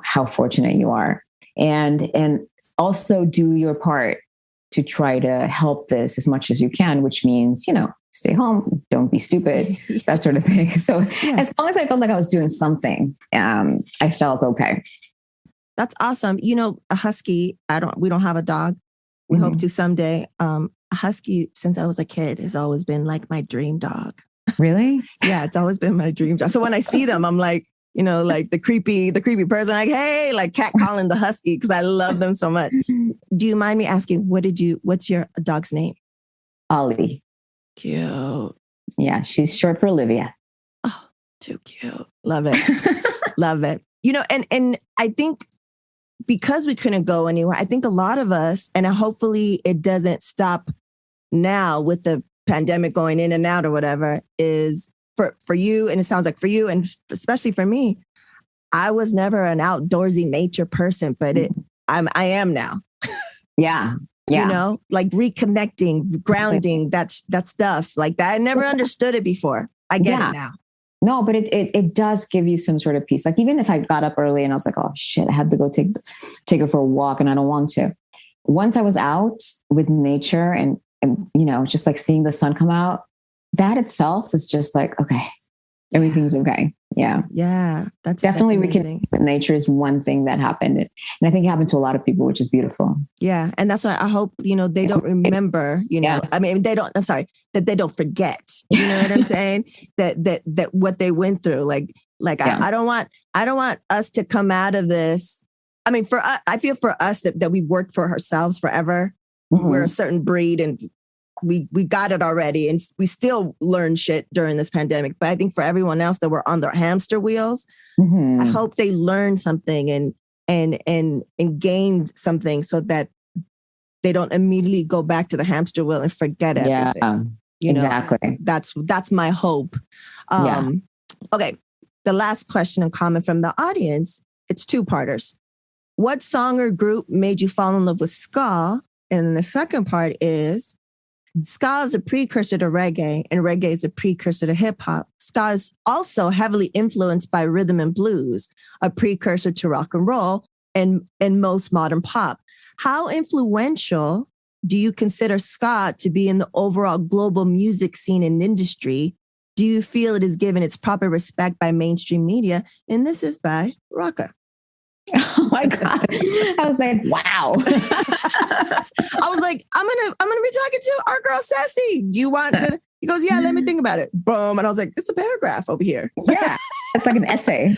how fortunate you are, and also do your part to try to help this as much as you can, which means, stay home, don't be stupid, that sort of thing. So as long as I felt like I was doing something, I felt okay. That's awesome. A husky, we don't have a dog. We hope to someday. A husky, since I was a kid, has always been like my dream dog. Really? Yeah, it's always been my dream dog. So when I see them, I'm like, like the creepy person, like, hey, like catcalling the husky, because I love them so much. Do you mind me asking, what's your dog's name? Ollie. Cute. Yeah, she's short for Olivia. Oh, too cute. Love it. Love it. And I think because we couldn't go anywhere, I think a lot of us, and hopefully it doesn't stop now with the pandemic going in and out or whatever, is for you, and it sounds like for you, and especially for me, I was never an outdoorsy nature person, but I am now. Yeah. Yeah. Like reconnecting, grounding, that stuff like that. I never understood it before. I get it now. No, but it does give you some sort of peace. Like even if I got up early and I was like, oh shit, I have to go take her for a walk and I don't want to. Once I was out with nature and just like seeing the sun come out, that itself was just like, okay, everything's okay. Yeah. Yeah. That's definitely reconnecting with nature is one thing that happened. And I think it happened to a lot of people, which is beautiful. Yeah. And that's why I hope, they don't remember, I mean, that they don't forget, you know what I'm saying? that what they went through, I don't want us to come out of this. I mean, I feel for us that we worked for ourselves forever. Mm-hmm. We're a certain breed and we got it already, and we still learn shit during this pandemic. But I think for everyone else that were on their hamster wheels, I hope they learned something and gained something so that they don't immediately go back to the hamster wheel and forget everything. Exactly. That's my hope. Okay. The last question and comment from the audience, it's two-parters. What song or group made you fall in love with ska? And the second part is, ska is a precursor to reggae, and reggae is a precursor to hip hop. Ska is also heavily influenced by rhythm and blues, a precursor to rock and roll and most modern pop. How influential do you consider ska to be in the overall global music scene and industry? Do you feel it is given its proper respect by mainstream media? And this is by Rocka. Oh my God. I was like, wow. I was like, I'm gonna be talking to our girl Ceci. Do you want to? He goes, yeah, let me think about it. Boom. And I was like, it's a paragraph over here. Yeah. It's like an essay.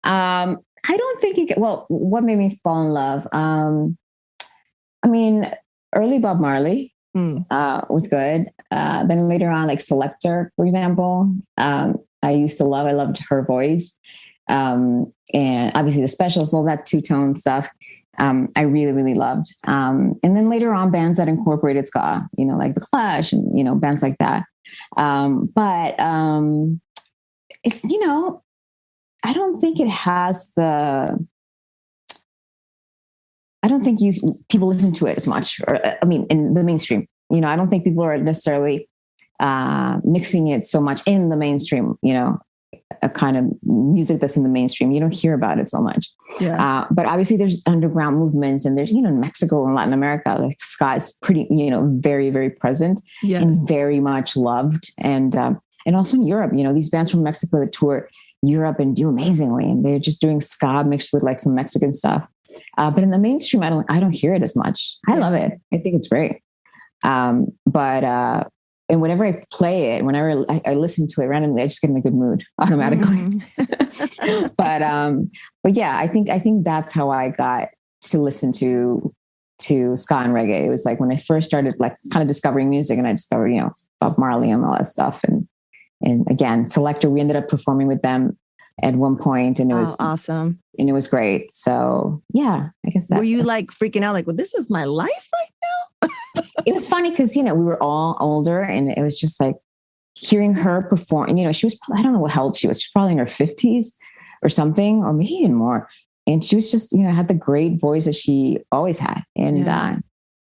I don't think you can, what made me fall in love? I mean, early Bob Marley was good. Then later on, like Selector, for example, I loved her voice. And obviously the specials, all that two-tone stuff, I really, really loved. And then later on, bands that incorporated ska, like The Clash and, bands like that. But it's, I don't think it has I don't think people listen to it as much, in the mainstream, I don't think people are necessarily mixing it so much in the mainstream, a kind of music that's in the mainstream. You don't hear about it so much. Yeah. But obviously there's underground movements, and there's, in Mexico and Latin America, like ska is pretty, very, very present and very much loved. And also in Europe, these bands from Mexico that tour Europe and do amazingly. And they're just doing ska mixed with like some Mexican stuff. But in the mainstream, I don't hear it as much. I love it. I think it's great. And whenever I play it, whenever I listen to it randomly, I just get in a good mood automatically. But yeah, I think that's how I got to listen to ska and reggae. It was like when I first started like kind of discovering music, and I discovered, Bob Marley and all that stuff. And And again, Selector, we ended up performing with them at one point, and it was awesome. And it was great. So yeah, I guess were you like freaking out? Like, well, this is my life right now. It was funny because, we were all older, and it was just like hearing her perform. And, she was, I don't know how old she was. She was probably in her 50s or something, or maybe even more. And she was just, had the great voice that she always had. And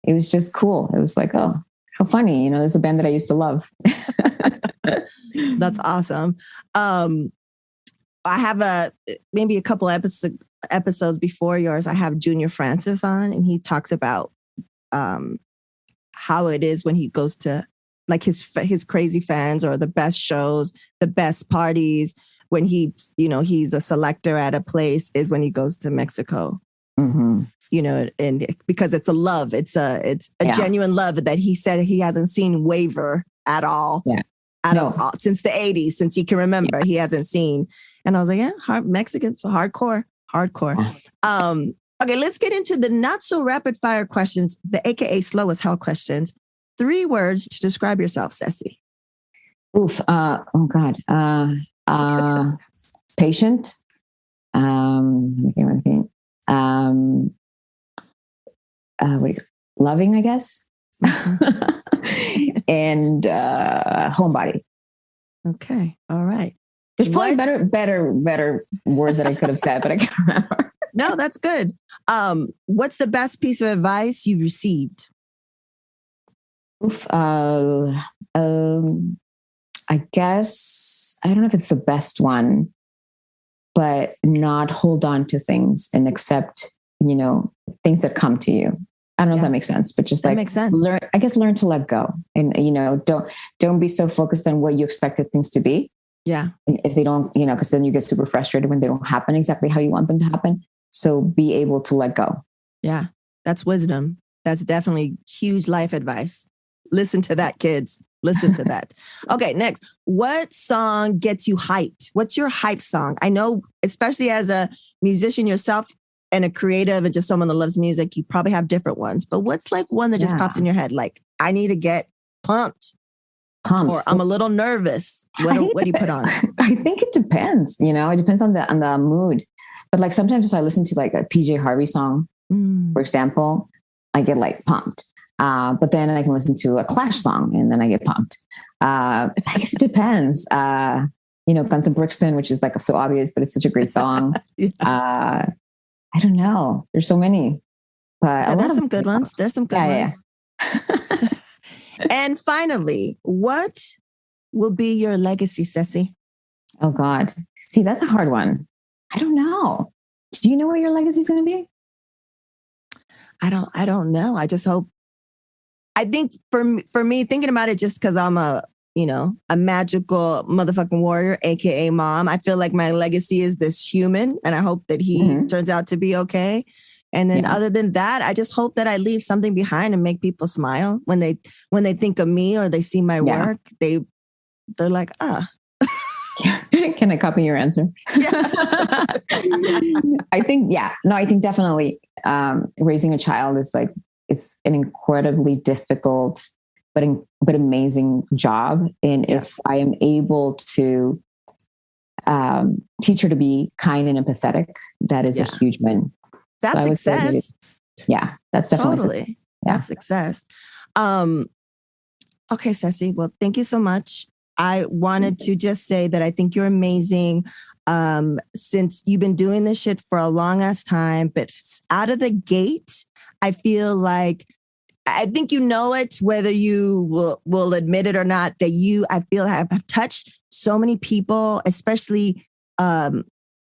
it was just cool. It was like, oh, how funny. There's a band that I used to love. That's awesome. I have maybe a couple episodes before yours. I have Junior Francis on, and he talks about how it is when he goes to like his crazy fans, or the best shows, the best parties. When he's a selector at a place, is when he goes to Mexico. Mm-hmm. And because it's a love, it's a genuine love that he said he hasn't seen waver at all. Yeah. All, since the 80s, since he can remember, he hasn't seen. And I was like, yeah, Mexicans, hardcore. Okay, let's get into the not so rapid fire questions, the AKA slow as hell questions. 3 words to describe yourself, Ceci. Oof. Oh God. Patient. Let me think. Loving, I guess. And homebody. Okay. All right. There's probably better words that I could have said, but I can't remember. No, that's good. What's the best piece of advice you've received? Oof. I guess, I don't know if it's the best one, but not hold on to things and accept, things that come to you. I don't know if that makes sense, but just that makes sense. Learn to let go, and, don't be so focused on what you expected things to be. Yeah. And if they don't, because then you get super frustrated when they don't happen exactly how you want them to happen. So be able to let go. Yeah. That's wisdom. That's definitely huge life advice. Listen to that, kids. Listen to that. Okay. Next, what song gets you hyped? What's your hype song? I know, especially as a musician yourself and a creative and just someone that loves music, you probably have different ones, but what's like one that just pops in your head? Like, I need to get pumped. Or I'm a little nervous. What do you put on? I think it depends. It depends on the mood. But like sometimes if I listen to like a PJ Harvey song, for example, I get like pumped. But then I can listen to a Clash song and then I get pumped. I guess it depends. Guns N' Brixton, which is like so obvious, but it's such a great song. I don't know. There's so many. But there's some good ones. There's some good ones. Yeah. And finally, what will be your legacy, Ceci? Oh God. See, that's a hard one. I don't know. Do you know what your legacy is going to be? I don't know. I just hope. I think for me, thinking about it, just because I'm a magical motherfucking warrior, AKA mom, I feel like my legacy is this human, and I hope that he turns out to be okay. And then other than that, I just hope that I leave something behind and make people smile when they think of me or they see my work. They're like, ah. Can I copy your answer? Yeah. I think definitely raising a child is like, it's an incredibly difficult but amazing job. And if I am able to teach her to be kind and empathetic, that is a huge win. That's success. That's definitely totally. That's success. Okay, Ceci. Well, thank you so much. I wanted to just say that I think you're amazing. Since you've been doing this shit for a long ass time, but out of the gate, I feel like, I think it, whether you will admit it or not, that I feel have touched so many people, especially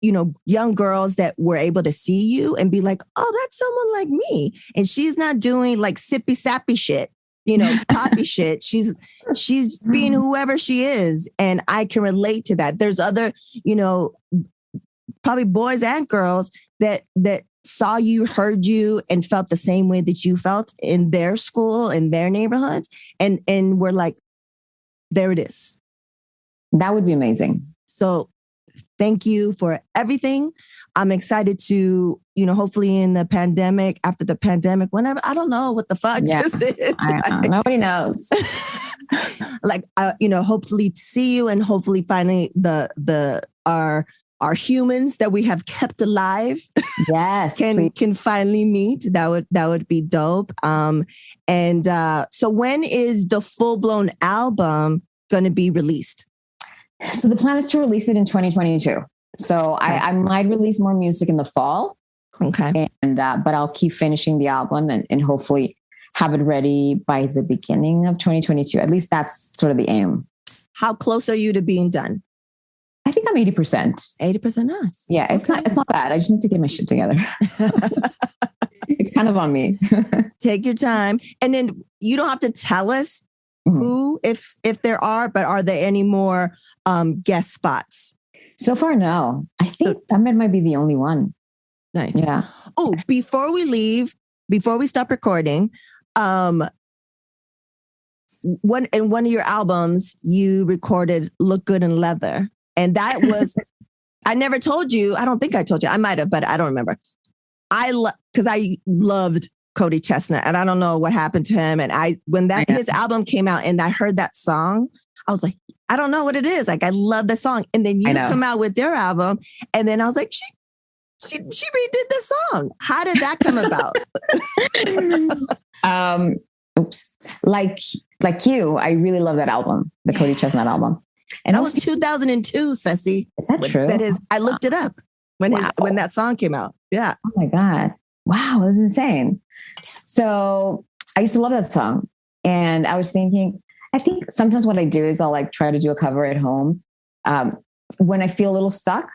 young girls that were able to see you and be like, oh, that's someone like me. And she's not doing like sippy sappy shit, poppy shit. She's being whoever she is. And I can relate to that. There's other, probably boys and girls that saw you, heard you, and felt the same way that you felt in their school, in their neighborhoods. And we're like, there it is. That would be amazing. So thank you for everything. I'm excited to, hopefully after the pandemic, whenever, I don't know what the fuck this is. Nobody knows. like, hopefully to see you and hopefully finally our humans that we have kept alive Yes, can finally meet. That would be dope. So when is the full-blown album going to be released? So the plan is to release it in 2022. So okay. I might release more music in the fall. Okay. And but I'll keep finishing the album and hopefully have it ready by the beginning of 2022. At least that's sort of the aim. How close are you to being done? I think I'm 80%. 80%, nice. Yeah, it's not bad. I just need to get my shit together. It's kind of on me. Take your time. And then you don't have to tell us who, if there are, but are there any more guest spots? So far, no. I think that might be the only one. Nice. Yeah. Oh, before we stop recording, in one of your albums, you recorded "Look Good in Leather." And that was, I never told you. I don't think I told you. I might have, but I don't remember. Because I loved Cody Chestnut, and I don't know what happened to him. And when his album came out, and I heard that song, I was like, I don't know what it is. Like, I love the song. And then you come out with their album, and then I was like, she redid the song. How did that come about? Like you, I really love that album, the Cody Chestnut album. And that was 2002, Ceci. Is that true? That is. I looked it up when that song came out. Yeah. Oh my God. Wow. That's insane. So I used to love that song. And I was thinking, I think sometimes what I do is I'll like try to do a cover at home. When I feel a little stuck,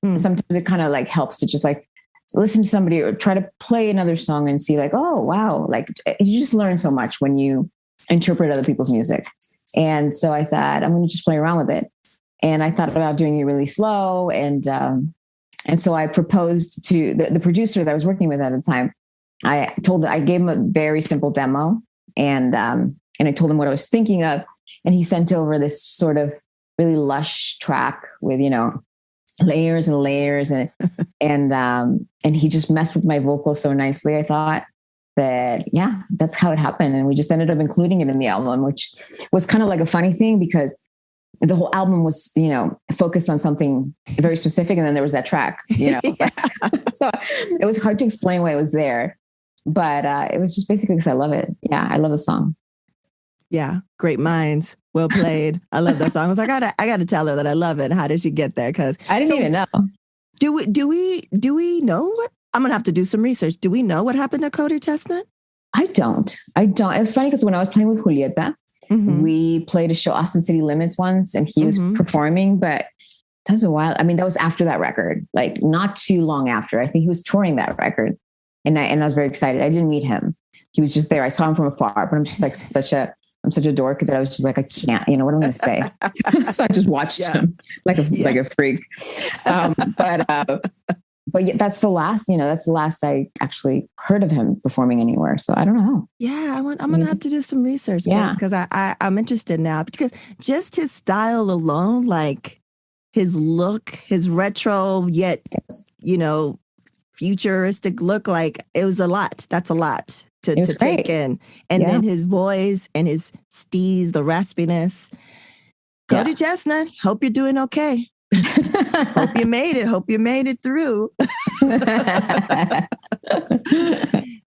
sometimes it kind of like helps to just like listen to somebody or try to play another song and see like, oh, wow. Like you just learn so much when you interpret other people's music. And so I thought, I'm going to just play around with it. And I thought about doing it really slow. And so I proposed to the producer that I was working with at the time. I gave him a very simple demo and I told him what I was thinking of. And he sent over this sort of really lush track with, layers and layers. And he just messed with my vocals so nicely. I thought that, yeah, that's how it happened. And we just ended up including it in the album, which was kind of like a funny thing because the whole album was, focused on something very specific. And then there was that track, So it was hard to explain why it was there, but it was just basically because I love it. Yeah. I love the song. Yeah. Great minds. Well played. I love that song. I was like, I got to tell her that I love it. How did she get there? Cause I didn't even know. Do we know what? I'm going to have to do some research. Do we know what happened to Cody Chestnut? I don't. It was funny because when I was playing with Julieta, we played a show, Austin City Limits once, and he was performing, but that was a while. I mean, that was after that record, like not too long after. I think he was touring that record. And I was very excited. I didn't meet him. He was just there. I saw him from afar, but I'm just like I'm such a dork that I was just like, I can't, what am I going to say? So I just watched him like a freak. But yeah, that's the last I actually heard of him performing anywhere. So I don't know. Yeah, I'm going to have to do some research because I'm interested now because just his style alone, like his look, his retro yet, futuristic look, like it was a lot. That's a lot to take in. And then his voice and his steez, the raspiness. Cody Chestnut, hope you're doing okay. Hope you made it through.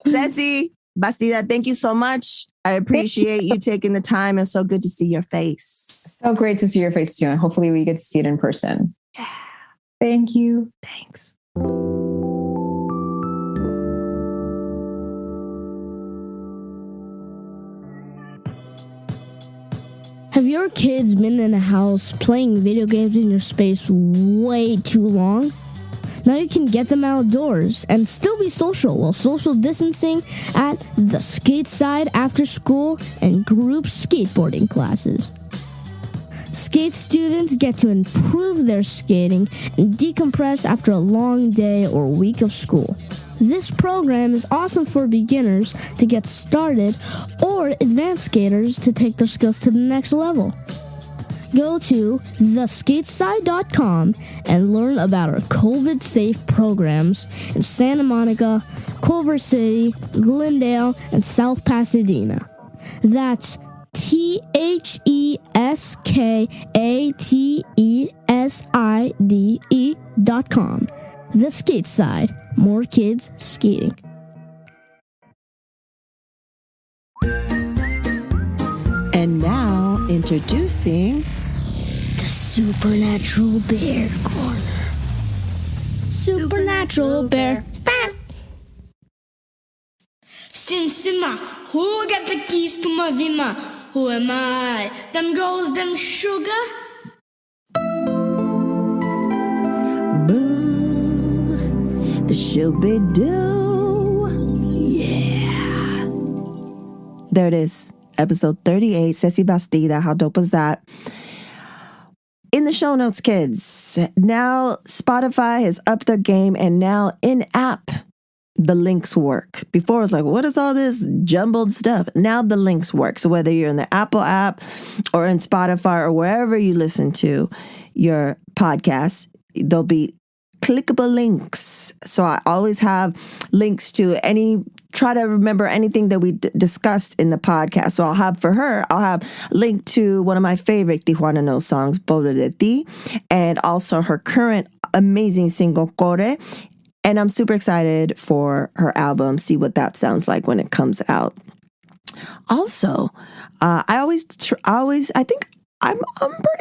Ceci Bastida, thank you so much. I appreciate you taking the time. It's so good to see your face. So great to see your face too. And hopefully we get to see it in person. Yeah. Thank you. Thanks. Have your kids been in a house playing video games in your space way too long? Now you can get them outdoors and still be social while social distancing at the skate side after school and group skateboarding classes. Skate students get to improve their skating and decompress after a long day or week of school. This program is awesome for beginners to get started or advanced skaters to take their skills to the next level. Go to theskateside.com and learn about our COVID-safe programs in Santa Monica, Culver City, Glendale, and South Pasadena. That's THESKATESIDE.com. The Skate Side. More kids skating. And now, introducing The Supernatural Bear Corner. Supernatural Bear. Sim, who got the keys to my Vima? Who am I? Them girls, them sugar? Boom, shooby-doo. Yeah. There it is. Episode 38, Ceci Bastida. How dope was that? In the show notes, kids. Now Spotify has upped their game, and now in-app, the links work. Before it was like, what is all this jumbled stuff? Now the links work. So whether you're in the Apple app or in Spotify or wherever you listen to your podcast, there'll be clickable links. So I always have links to try to remember anything that we discussed in the podcast. So I'll have a link to one of my favorite Tijuana No songs, Pobre de Ti, and also her current amazing single, Corre. And I'm super excited for her album, see what that sounds like when it comes out. Also, I'm pretty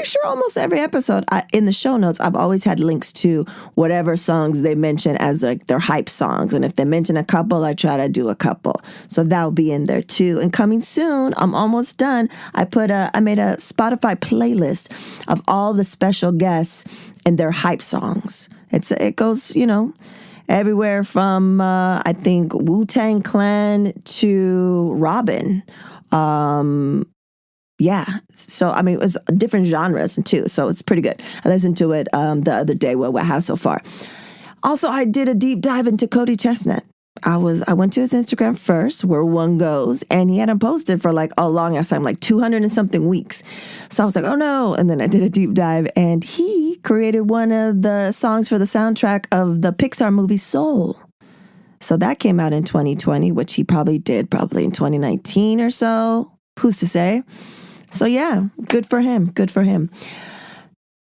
sure almost every episode in the show notes, I've always had links to whatever songs they mention as like their hype songs. And if they mention a couple, I try to do a couple. So that'll be in there too. And coming soon, I'm almost done. I made a Spotify playlist of all the special guests and their hype songs. It goes, everywhere from, I think, Wu-Tang Clan to Robin. Yeah. So, it was different genres too. So it's pretty good. I listened to it the other day, what I have so far. Also, I did a deep dive into Cody Chestnut. I went to his Instagram first, where one goes, and he hadn't posted for like a long ass time, like 200 and something weeks. So I was like, oh no. And then I did a deep dive, and he created one of the songs for the soundtrack of the Pixar movie Soul. So that came out in 2020, which he probably did in 2019 or so. Who's to say? So yeah, good for him. Good for him.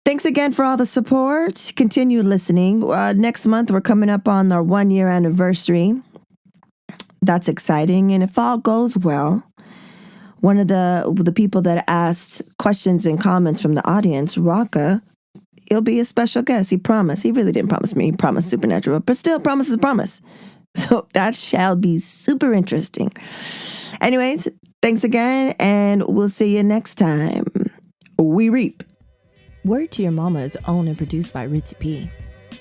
Thanks again for all the support. Continue listening. Next month, we're coming up on our 1-year anniversary. That's exciting. And if all goes well, one of the people that asked questions and comments from the audience, Raka, he'll be a special guest. He promised. He really didn't promise me. He promised Supernatural, but still promise is a promise. So that shall be super interesting. Anyways, thanks again, and we'll see you next time. We reap. Word to Your Mama is owned and produced by Ritzy P.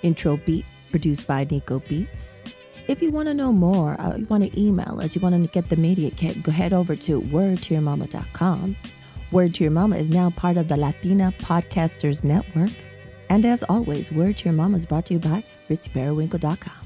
Intro beat produced by Nico Beats. If you want to know more, you want to email us, you want to get the media kit, go head over to wordtoyourmama.com. Word to Your Mama is now part of the Latina Podcasters Network. And as always, Word to Your Mama is brought to you by ritzyperiwinkle.com.